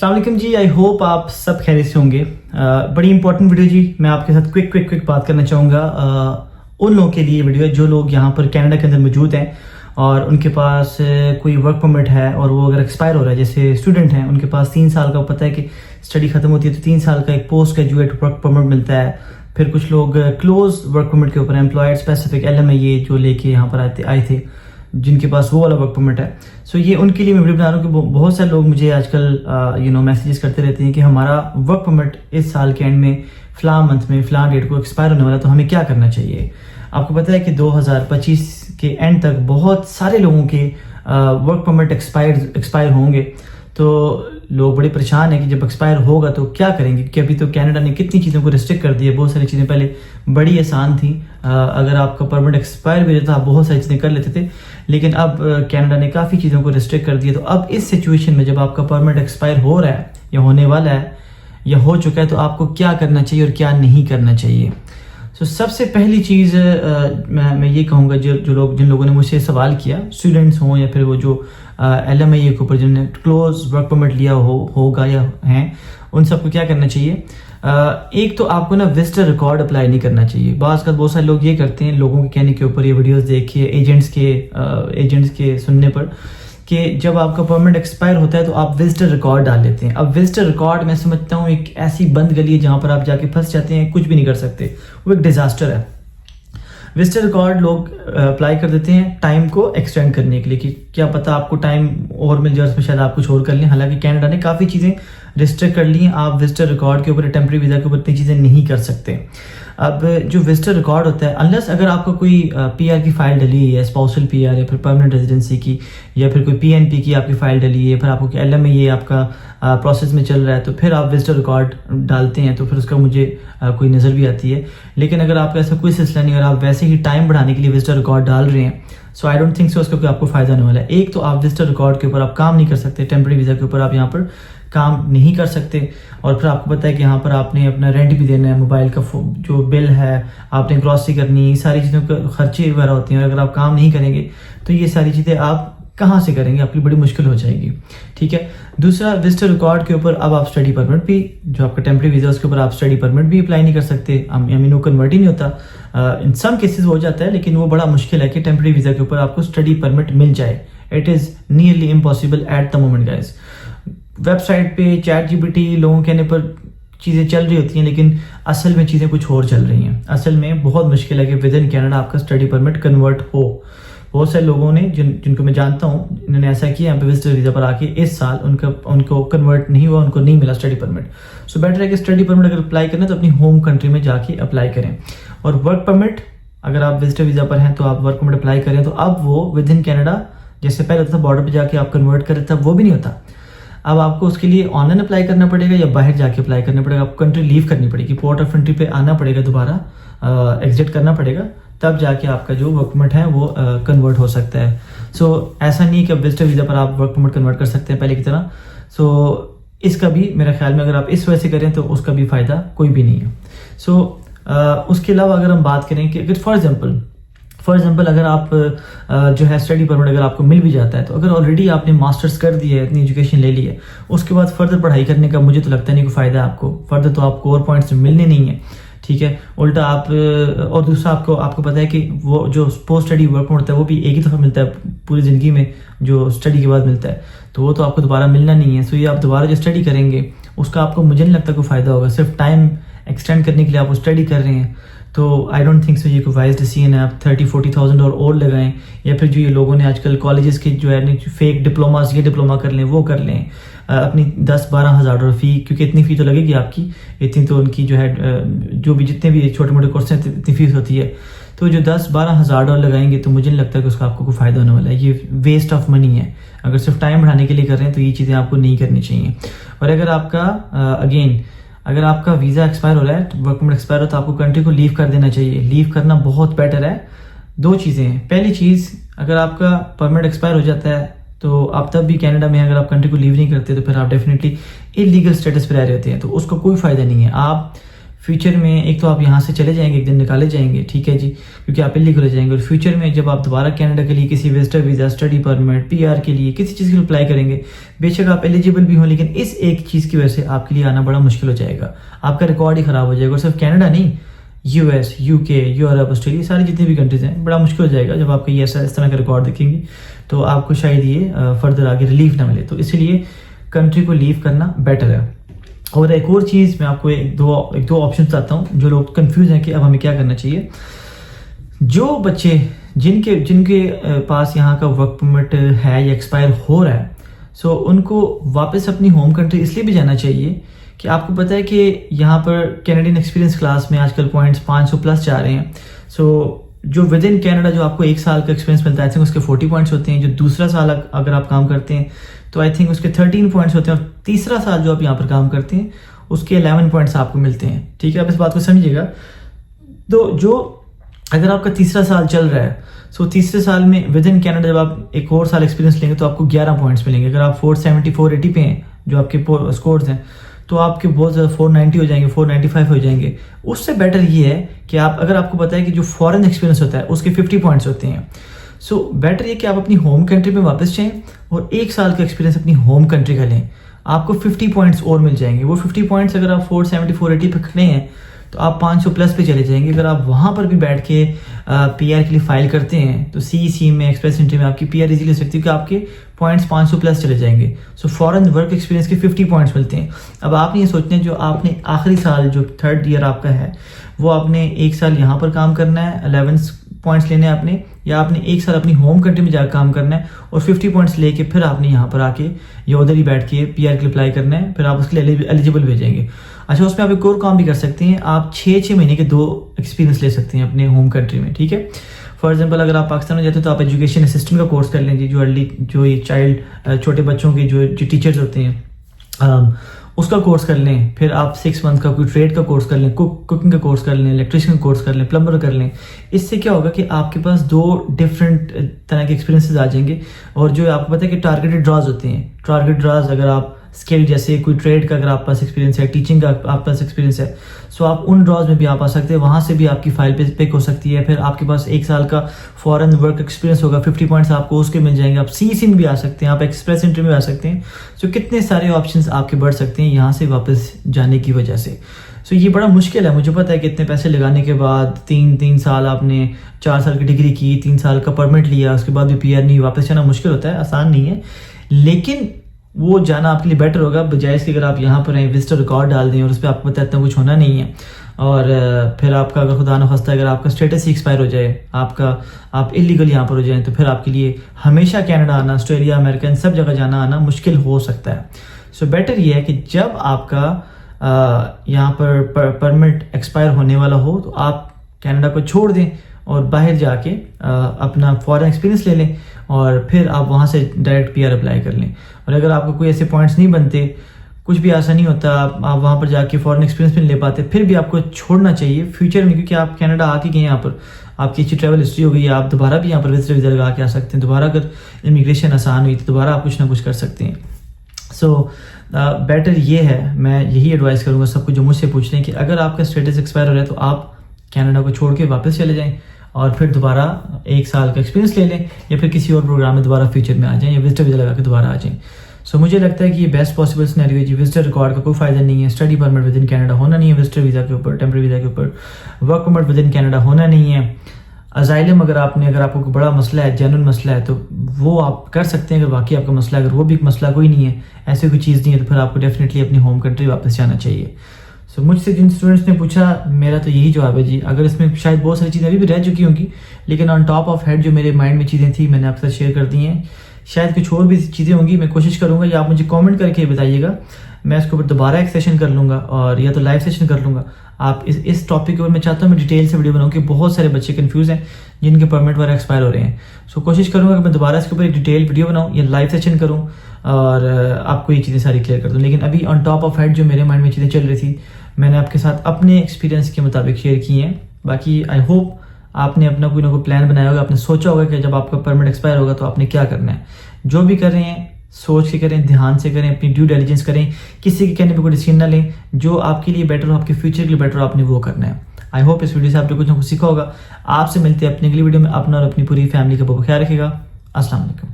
السلام علیکم جی، I hope آپ سب خیریت سے ہوں گے. بڑی امپورٹنٹ ویڈیو جی، میں آپ کے ساتھ کوئک بات کرنا چاہوں گا. ان لوگوں کے لیے ویڈیو ہے جو لوگ یہاں پر کینیڈا کے اندر موجود ہیں اور ان کے پاس کوئی ورک پرمٹ ہے اور وہ اگر ایکسپائر ہو رہا ہے. جیسے اسٹوڈنٹ ہیں، ان کے پاس 3 سال کا پتہ ہے کہ اسٹڈی ختم ہوتی ہے تو 3 سال کا ایک پوسٹ گریجویٹ ورک پرمٹ ملتا ہے. پھر کچھ لوگ کلوز ورک پرمٹ کے اوپر امپلائڈ اسپیسیفک LMIA جو لے کے یہاں پر آئے تھے، جن کے پاس وہ والا ورک پرمٹ ہے. سو یہ ان کے لیے میں ویڈیو بنا رہا ہوں کہ بہت سارے لوگ مجھے آج کل میسیجز کرتے رہتے ہیں کہ ہمارا ورک پرمٹ اس سال کے اینڈ میں فلاں منتھ میں فلاں ڈیٹ کو ایکسپائر ہونے والا، تو ہمیں کیا کرنا چاہیے. آپ کو پتہ ہے کہ 2025 کے اینڈ تک بہت سارے لوگوں کے ورک پرمٹ ایکسپائر ہوں گے. تو لوگ بڑے پریشان ہیں کہ جب ایکسپائر ہوگا تو کیا کریں گے، کیونکہ ابھی تو کینیڈا نے کتنی چیزوں کو ریسٹرکٹ کر دیا ہے. بہت ساری چیزیں پہلے بڑی آسان تھیں، اگر آپ کا پرمٹ ایکسپائر بھی رہتا آپ بہت ساری چیزیں کر لیتے تھے، لیکن اب کینیڈا نے کافی چیزوں کو ریسٹرکٹ کر دیا. تو اب اس سچویشن میں جب آپ کا پرمٹ ایکسپائر ہو رہا ہے یا ہونے والا ہے یا ہو چکا ہے، تو آپ کو کیا کرنا چاہیے اور کیا نہیں کرنا چاہیے. سب سے پہلی چیز میں یہ کہوں گا، جن لوگوں نے مجھ سے سوال کیا، اسٹوڈنٹس ہوں یا پھر وہ جو LMIA کے اوپر جنہوں نے کلوز ورک پرمٹ لیا ہوگا یا ہیں، ان سب کو کیا کرنا چاہیے. ایک تو آپ کو نا وزٹر ریکارڈ اپلائی نہیں کرنا چاہیے. بعض کا بہت سارے لوگ یہ کرتے ہیں لوگوں کے کہنے کے اوپر، یہ ویڈیوز دیکھیے ایجنٹس کے سننے پر، کہ جب آپ کا پرمٹ ایکسپائر ہوتا ہے تو آپ وزٹر ریکارڈ ڈال لیتے ہیں. اب وزٹر ریکارڈ میں سمجھتا ہوں ایک ایسی بند گلی ہے جہاں پر آپ جا کے پھنس جاتے ہیں، کچھ بھی نہیں کر سکتے. وہ ایک ڈیزاسٹر ہے. وزٹر ریکارڈ لوگ اپلائی کر دیتے ہیں ٹائم کو ایکسٹینڈ کرنے کے لیے، کہ کیا پتہ آپ کو ٹائم اور مل جائے، اس میں شاید آپ کچھ اور کر لیں. حالانکہ کینیڈا نے کافی چیزیں ریسٹرکٹ کر لی ہیں، آپ وزٹر ریکارڈ کے اوپر ٹیمپرری ویزا کے اوپر اتنی چیزیں نہیں کر سکتے. اب جو وزٹر ریکارڈ ہوتا ہے، انلیس اگر آپ کو کوئی PR کی فائل ڈلی ہے، اسپاؤسل PR یا پھر پرماننٹ ریزیڈنسی کی، یا پھر کوئی PNP کی آپ کی فائل ڈلی ہے، پھر آپ کو LMIA آپ کا پروسیس میں چل رہا ہے، تو پھر آپ وزٹر ریکارڈ ڈالتے ہیں تو پھر اس کا مجھے کوئی نظر بھی آتی ہے. لیکن اگر آپ کا ایسا کوئی سلسلہ نہیں، اگر آپ ویسے ہی ٹائم بڑھانے کے لیے وزٹر ریکارڈ ڈال رہے ہیں، سو آئی ڈونٹ تھنک سو اس کا کوئی آپ کو فائدہ ہونے والا ہے. ایک تو آپ وزٹر ریکارڈ کے اوپر آپ کام نہیں کر سکتے، ٹیمپرری ویزا کے اوپر آپ یہاں پر کام نہیں کر سکتے. اور پھر آپ کو پتہ ہے کہ یہاں پر آپ نے اپنا رینٹ بھی دینا ہے، موبائل کا جو بل ہے، آپ نے گروسری کرنی، ساری چیزوں کے خرچے وغیرہ ہوتے ہیں. اور اگر آپ کام نہیں کریں گے تو یہ ساری چیزیں آپ کہاں سے کریں گے، آپ کی بڑی مشکل ہو جائے گی. ٹھیک ہے. دوسرا، وزٹر ریکارڈ کے اوپر اب آپ اسٹڈی پرمٹ بھی، جو آپ کا ٹیمپرری ویزا اس کے اوپر آپ اسٹڈی پرمٹ بھی اپلائی نہیں کر سکتے. نو کنورٹ ہی نہیں ہوتا. ان سم کیسز ہو جاتا ہے، لیکن وہ بڑا مشکل ہے کہ ٹیمپرری ویزا کے اوپر آپ کو اسٹڈی پرمٹ مل جائے. It is nearly impossible at the moment guys. Website پہ ChatGPT لوگوں کہنے پر چیزیں چل رہی ہوتی ہیں، لیکن اصل میں چیزیں کچھ اور چل رہی ہیں. اصل میں بہت مشکل ہے کہ ود ان کینیڈا آپ کا اسٹڈی پرمٹ کنورٹ ہو. بہت سارے لوگوں نے جن کو میں جانتا ہوں، انہوں نے ایسا کیا یہاں پہ وزٹر ویزا پر آ کے اس سال ان کو کنورٹ نہیں ہوا، ان کو نہیں ملا اسٹڈی پرمٹ. سو بیٹر ہے کہ اسٹڈی پرمٹ اگر اپلائی کرنا تو اپنی ہوم کنٹری میں جا کے اپلائی کریں. اور ورک پرمٹ، اگر آپ وزٹر ویزا پر ہیں تو آپ ورک پرمٹ اپلائی کریں، تو اب وہ ود ان کینیڈا جیسے پہلے ہوتا تھا بارڈر پہ جا کے آپ کنورٹ کرتے تھا، وہ بھی نہیں ہوتا. اب آپ کو اس کے لیے آن لائن اپلائی کرنا پڑے گا یا باہر جا کے اپلائی کرنا پڑے گا. آپ کو کنٹری لیو کرنی پڑے گی، پورٹ آف انٹری پہ آنا پڑے گا، دوبارہ ایگزٹ کرنا پڑے گا، تب جا کے آپ کا جو ورک پرمٹ ہے وہ کنورٹ ہو سکتا ہے. سو ایسا نہیں کہ اب وزٹر ویزا پر آپ ورک پرمٹ کنورٹ کر سکتے ہیں پہلے کی طرح. سو اس کا بھی میرے خیال میں اگر آپ اس وجہ سے کریں تو اس کا بھی فائدہ کوئی بھی نہیں ہے. سو اس کے علاوہ اگر ہم بات کریں کہ اگر فار ایگزامپل اگر آپ جو ہے اسٹڈی پرمٹ اگر آپ کو مل بھی جاتا ہے، تو اگر آلریڈی آپ نے ماسٹرز کر دی ہے، اتنی ایجوکیشن لے لی ہے، اس کے بعد فردر پڑھائی کرنے کا مجھے تو لگتا نہیں کوئی فائدہ آپ کو. فردر تو آپ کو اور پوائنٹس ملنے نہیں ہیں. ٹھیک ہے. الٹا آپ اور دوسرا آپ کو پتہ ہے کہ وہ جو پوسٹ اسٹڈی ورک پرمٹ ہوتا ہے وہ بھی ایک ہی دفعہ ملتا ہے پوری زندگی میں، جو اسٹڈی کے بعد ملتا ہے، تو وہ تو آپ کو دوبارہ ملنا نہیں ہے. سو یہ آپ دوبارہ جو اسٹڈی کریں گے اس کا آپ کو مجھے نہیں لگتا کوئی فائدہ ہوگا. صرف ٹائم ایکسٹینڈ کرنے کے لیے آپ وہ اسٹڈی کر رہے ہیں، تو آئی ڈونٹ تھنک سو یہ کوئی وائز ڈیسیژن ہے. آپ 30,000-40,000 اور لگائیں، یا پھر جو یہ لوگوں نے آج کل کالجز کے جو ہے فیک ڈپلوماز، یہ ڈپلوما کر لیں، وہ کر لیں اپنی 10-12 ہزار ڈالر فی، کیونکہ اتنی فی تو لگے گی آپ کی، اتنی تو ان کی جو ہے جو بھی جتنے بھی چھوٹے موٹے کورس ہیں اتنی فیس ہوتی ہے. تو جو 10-12 ہزار ڈالر لگائیں گے تو مجھے نہیں لگتا کہ اس کا آپ کو کوئی فائدہ ہونے والا ہے. یہ ویسٹ آف منی ہے. اگر صرف ٹائم بڑھانے کے لیے کر رہے ہیں تو یہ چیزیں آپ کو نہیں کرنی چاہیے. اور اگر آپ کا اگر آپ کا ویزا ایکسپائر ہو رہا ہے، ورک پرمٹ ایکسپائر ہو، تو آپ کو کنٹری کو لیو کر دینا چاہیے. لیو کرنا بہت بیٹر ہے. 2 چیزیں ہیں. پہلی چیز، اگر آپ کا پرمٹ ایکسپائر ہو جاتا ہے تو آپ تب بھی کینیڈا میں اگر آپ کنٹری کو لیو نہیں کرتے تو پھر آپ ڈیفینیٹلی انلیگل اسٹیٹس پہ رہ رہے ہوتے ہیں، تو اس کا کوئی فائدہ نہیں ہے. آپ فیوچر میں ایک تو آپ یہاں سے چلے جائیں گے، ایک دن نکالے جائیں گے، ٹھیک ہے جی، کیونکہ آپ ایلیگل ہو جائیں گے، اور فیوچر میں جب آپ دوبارہ کینیڈا کے لیے کسی visitor visa, study permit, P R کے لیے کسی چیز کے لیے اپلائی کریں گے، بے شک آپ ایلیجیبل بھی ہوں، لیکن اس ایک چیز کی وجہ سے آپ کے لیے آنا بڑا مشکل ہو جائے گا، آپ کا ریکارڈ ہی خراب ہو جائے گا، اور صرف کینیڈا نہیں، یو ایس، یو کے، یورپ، آسٹریلیا، ساری جتنی بھی کنٹریز ہیں، بڑا مشکل ہو جائے گا جب آپ کا یہ اس طرح کا ریکارڈ دیکھیں گی، تو آپ کو شاید یہ فردر آگے ریلیف نہ ملے، تو اس لیے کنٹری کو لیو کرنا بیٹر ہے۔ اور ایک اور چیز میں آپ کو ایک دو آپشن بتاتا ہوں، جو لوگ کنفیوز ہیں کہ اب ہمیں کیا کرنا چاہیے۔ جو بچے جن کے پاس یہاں کا ورک پرمٹ ہے یا ایکسپائر ہو رہا ہے، سو ان کو واپس اپنی ہوم کنٹری اس لیے بھی جانا چاہیے کہ آپ کو پتہ ہے کہ یہاں پر کینیڈین ایکسپیرینس کلاس میں آج کل پوائنٹس 500+ جا رہے ہیں، سو جو ود ان کینیڈا جو آپ کو 1 سال کا ایکسپیرینس ملتا ہے، آئی تھنک اس کے 40 پوائنٹس ہوتے ہیں، جو دوسرا سال اگر آپ کام کرتے ہیں تو آئی تھنک اس کے 13 پوائنٹس ہوتے ہیں، اور تیسرا سال جو آپ یہاں پر کام کرتے ہیں اس کے 11 پوائنٹس آپ کو ملتے ہیں، ٹھیک ہے، آپ اس بات کو سمجھیے گا۔ تو جو اگر آپ کا تیسرا سال چل رہا ہے، سو تیسرے سال میں ود ان کینیڈا جب آپ ایک اور سال ایکسپیرینس لیں گے تو آپ کو 11 پوائنٹس ملیں گے۔ اگر آپ 470 480 پہ ہیں جو آپ کے اسکورز ہیں، تو آپ کے بہت زیادہ 490 ہو جائیں گے، 495 ہو جائیں گے۔ اس سے بیٹر یہ ہے کہ اگر آپ کو پتہ ہے کہ جو فورن ایکسپیرینس ہوتا ہے اس کے 50 پوائنٹس ہوتے ہیں، سو بیٹر یہ کہ آپ اپنی ہوم کنٹری میں واپس جائیں اور 1 سال کا ایکسپیرینس اپنی ہوم کنٹری کا لیں، آپ کو 50 پوائنٹس اور مل جائیں گے۔ وہ 50 پوائنٹس اگر آپ 470 480 پہ کھڑے ہیں تو آپ 500+ پہ چلے جائیں گے۔ اگر آپ وہاں پر بھی بیٹھ کے پی آر کے لیے فائل کرتے ہیں تو سی میں، ایکسپریس انٹری میں آپ کی پی آر ایزیلی ہو سکتی ہے کہ آپ کے پوائنٹس 500+ چلے جائیں گے، سو فورن ورک ایکسپیرینس کے 50 پوائنٹس ملتے ہیں۔ اب آپ نے یہ سوچنا ہے جو آپ نے آخری سال جو 3rd ایئر آپ کا ہے، وہ آپ نے 1 سال یہاں پر کام کرنا ہے، 11 پوائنٹس لینے ہیں آپ نے، یا آپ نے 1 سال اپنی ہوم کنٹری میں جا کے کام کرنا ہے اور 50 پوائنٹس لے کے پھر آپ نے یہاں پر آ کے یا ادھر ہی بیٹھ کے پی آر کے لیے اپلائی کرنا ہے، پھر آپ اس کے لیے ایلیجیبل بھی جائیں گے۔ اچھا، اس میں آپ ایک اور کام بھی کر سکتے ہیں، آپ 6 مہینے کے 2 ایکسپیرینس لے سکتے ہیں اپنے ہوم کنٹری میں، ٹھیک ہے۔ فار ایگزامپل اگر آپ پاکستان میں جاتے ہیں تو آپ ایجوکیشن اسسٹنٹ کا کورس کر لیں جی، جو یہ چائلڈ چھوٹے بچوں کے جو ٹیچرز ہوتے ہیں اس کا کورس کر لیں، پھر آپ 6 منتھ کا کوئی ٹریڈ کا کورس کر لیں، کوکنگ کا کورس کر لیں، الیکٹریشین کا کورس کر لیں، پلمبر کر لیں۔ اس سے کیا ہوگا کہ آپ کے پاس 2 ڈفرینٹ طرح کے ایکسپیرینسز آ جائیں گے، اور جو آپ کو پتہ ہے کہ ٹارگیٹڈ ڈراز ہوتے ہیں، ٹارگیٹ ڈراز اگر آپ اسکل جیسے کوئی ٹریڈ کا اگر آپ پاس ایکسپیرینس ہے، ٹیچنگ کا آپ پاس ایکسپیرینس ہے، سو آپ ان ڈراز میں بھی آپ آ سکتے ہیں، وہاں سے بھی آپ کی فائل پہ پک ہو سکتی ہے۔ پھر آپ کے پاس 1 سال کا فورن ورک ایکسپیرینس ہوگا، 50 پوائنٹس آپ کو اس کے مل جائیں گے، آپ سی میں بھی آ سکتے ہیں، آپ ایکسپریس انٹری میں آ سکتے ہیں، سو کتنے سارے آپشنس آپ کے بڑھ سکتے ہیں یہاں سے واپس جانے کی وجہ سے۔ سو یہ بڑا مشکل ہے، مجھے پتہ ہے کہ اتنے پیسے لگانے کے بعد 3 سال آپ نے 4 سال کی ڈگری کی، 3 سال کا پرمٹ لیا، اس کے بعد بھی پی آر نہیں، واپس جانا مشکل ہوتا ہے، آسان نہیں ہے، لیکن وہ جانا آپ کے لیے بیٹر ہوگا بجائے اس کے اگر آپ یہاں پر ہیں وزٹر ریکارڈ ڈال دیں اور اس پہ آپ کو پتہ اتنا کچھ ہونا نہیں ہے، اور پھر آپ کا اگر خدا نخواستہ اگر آپ کا اسٹیٹس ہی ایکسپائر ہو جائے، آپ اللیگل یہاں پر ہو جائیں، تو پھر آپ کے لیے ہمیشہ کینیڈا آنا، آسٹریلیا، امریکہ، ان سب جگہ جانا آنا مشکل ہو سکتا ہے۔ سو بیٹر یہ ہے کہ جب آپ کا یہاں پر پرمٹ ایکسپائر ہونے والا ہو تو آپ کینیڈا کو چھوڑ دیں اور باہر جا کے اپنا فورن ایکسپیرینس لے لیں، اور پھر آپ وہاں سے ڈائریکٹ پی آر اپلائی کر لیں۔ اور اگر آپ کو کوئی ایسے پوائنٹس نہیں بنتے، کچھ بھی ایسا نہیں ہوتا، آپ وہاں پر جا کے فورن ایکسپیرینس بھی نہیں لے پاتے، پھر بھی آپ کو چھوڑنا چاہیے فیوچر میں، کیونکہ آپ کینیڈا آ کے گئے یہاں پر، آپ کی اچھی ٹریول ہسٹری ہو گئی، آپ دوبارہ بھی یہاں پر وزٹر ویزا لگا کے آ سکتے ہیں، دوبارہ اگر امیگریشن آسان ہوئی تو دوبارہ آپ کچھ نہ کچھ کر سکتے ہیں۔ سو بیٹر یہ ہے، میں یہی ایڈوائز کروں گا سب کو جو مجھ سے پوچھ رہے ہیں کہ اگر آپ کا اسٹیٹس ایکسپائر ہو رہا ہے تو آپ کینیڈا کو چھوڑ کے واپس چلے جائیں اور پھر دوبارہ 1 سال کا ایکسپیرینس لے لیں، یا پھر کسی اور پروگرام میں دوبارہ فیوچر میں آ جائیں، یا وزٹر ویزا لگا کے دوبارہ آ جائیں۔ سو مجھے لگتا ہے کہ یہ بیسٹ پاسبل سینیریو ہے جی۔ وزٹر ریکارڈ کا کوئی فائدہ نہیں ہے، study permit with in Canada ہونا نہیں ہے وزٹر ویزا کے اوپر، ٹیمپرری ویزا کے اوپر، work permit with in Canada ہونا نہیں ہے، ازائلم اگر آپ کو کوئی بڑا مسئلہ ہے، جینوئن مسئلہ ہے، تو وہ آپ کر سکتے ہیں اگر واقعی آپ کا مسئلہ ہے، اگر وہ بھی مسئلہ کوئی نہیں ہے، ایسی کوئی چیز نہیں ہے، تو پھر آپ کو ڈیفینیٹلی اپنی ہوم کنٹری واپس جانا چاہیے۔ سو مجھ سے جن اسٹوڈنٹس نے پوچھا، میرا تو یہی جواب ہے جی۔ اگر اس میں شاید بہت ساری چیزیں ابھی بھی رہ چکی ہوں گی، لیکن آن ٹاپ آف ہیڈ جو میرے مائنڈ میں چیزیں تھیں میں نے آپ کے ساتھ شیئر کر دی ہیں۔ شاید کچھ اور بھی چیزیں ہوں گی، میں کوشش کروں گا، یا آپ مجھے کامنٹ کر کے بتائیے گا، میں اس کے اوپر دوبارہ ایک سیشن کر لوں گا، اور یا تو لائیو سیشن کر لوں گا۔ آپ اس ٹاپک کے اوپر میں چاہتا ہوں میں ڈیٹیل سے ویڈیو بناؤں، کہ بہت سارے بچے کنفیوز ہیں جن کے پرمٹ وغیرہ ایکسپائر ہو رہے ہیں۔ سو کوشش کروں گا کہ میں دوبارہ اس کے اوپر ایک ڈیٹیل ویڈیو بناؤں یا لائیو سیشن کروں اور آپ کو یہ چیزیں ساری کلیئر کر دوں۔ لیکن ابھی آن ٹاپ آف ہیڈ جو میرے مائنڈ میں چیزیں چل رہی تھی میں نے آپ کے ساتھ اپنے ایکسپیرینس کے مطابق شیئر کی ہیں۔ باقی آئی ہوپ آپ نے اپنا کوئی نہ کوئی پلان بنایا ہوگا، آپ نے سوچا ہوگا کہ جب آپ کا پرمٹ ایکسپائر ہوگا تو آپ نے کیا کرنا ہے۔ جو بھی کر رہے ہیں سوچ کے کریں, دھیان سے کریں, اپنی ڈیو ڈیلیجنس کریں, کسی کے کہنے پہ کوئی ڈیسیژن نہ لیں. جو آپ کے لیے بیٹر ہو, آپ کے فیوچر کے لیے بیٹر ہو, آپ نے وہ کرنا ہے. آئی ہوپ اس ویڈیو سے آپ نے کچھ نہ کچھ سیکھا ہوگا. آپ سے ملتے ہیں اپنی اگلی ویڈیو میں. اپنا اور اپنی پوری فیملی کا بہت خیال رکھے گا. السلام علیکم.